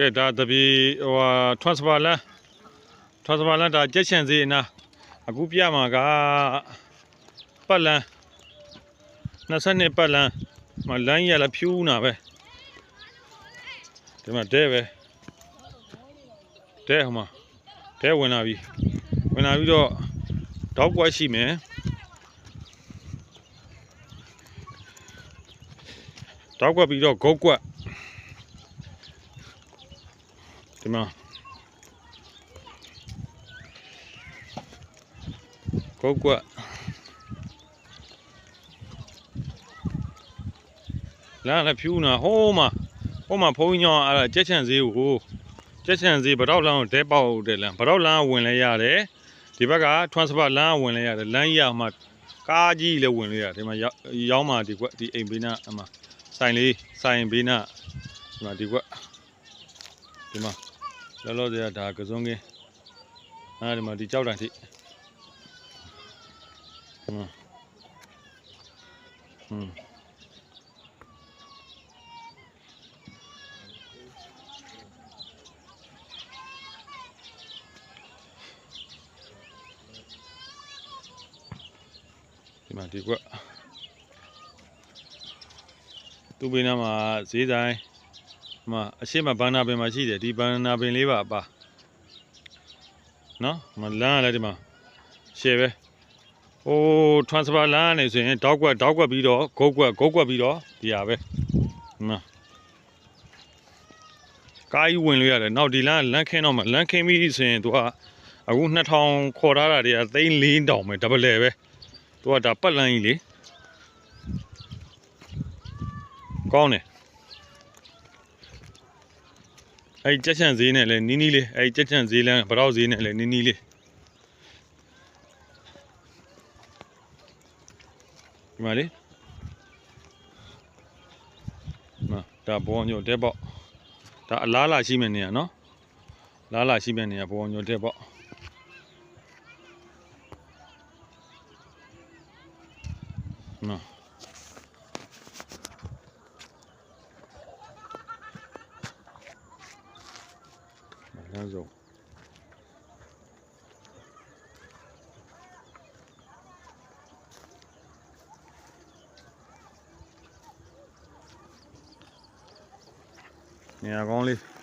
ကဲဒါတပီဟိုtransfer လမ်းဒါကြက်ချန်စီအနာအခုပြမှာကပတ်လန်း22ပတ်လန်းမလမ်းရလာဖြူးနာပဲဒီမှာတဲပဲတဲဟိုမှာတဲဝင်လာပြီးတော့တောက်ကွက်ရှိမယ်တောက်ကွက်ပြီးတော့ဂုတ်ကွက်ဒီမှာဂုတ်ကွက်လမ်းလည်းဖြူးနာဟိုးမှာဘုန်းကြီးညောင်းအဲ့ဒါကြက်ချန်ဈေးကိုကြက်ချန်ဈေးဗတော့လမ်းကိုတဲပေါက်တယ်လမ်းဗတော့လမ်းဝင်လဲရတယ်ဒီဘက်က transfer လမ်းဝင်လဲရတယ်လမ်းကြီးကမှကားကြီးလည်းဝင်လဲရတယ်ဒီမှာရောင်းမှာဒီကွက်ဒီအိမ်ဘေးနားအမှဆိုင်ဘေးနားဒီမှာဒီကွက်ဒီမှာလောဆယ်ဒါကစုံကင်းဒီမှာဒီကြောက်တန်ထိဒီမှာဒီကွက်သူ့ဘေးနားမှာဈေးဆိုင်မှာအရှိမဘန်နာပင်မှာရှိတယ်ဒီဘန်နာပင်လေးပါပါနော်မလမ်းလည်းဒီမှာရှယ်ပဲဟို transfer လမ်းနေဆိုရင်တောက်ကွက်ပြီးတော့ဂုတ်ကွက်ပြီးတော့ဒီဟာပဲဒီမှာကားကြီးဝင်လို့ရတယ်နောက်ဒီလမ်းခင်းတော့မှလမ်းခင်းပြီးဆိုရင်သူကအခု2000ခေါ်ထားတာတွေက3,400ပဲ double ပဲသူကဒါပတ်လန်းကြီးလေကောင်းတယ်အဲ့ကြက်ချန်ဈေးနဲ့လည်းနီးလေးအဲ့ကြက်ချန်ဈေးလမ်းဗတော့ဈေးနဲ့လည်းနီးလေးဒီမှာလေဒါဘောညိုတဲပေါ့ဒါအလားလာရှိမယ်နေရနော်လားလာရှိမယ်နေရဘောညိုတဲပေါ့နော်လမ်းစုံနေရာကောင်းလေး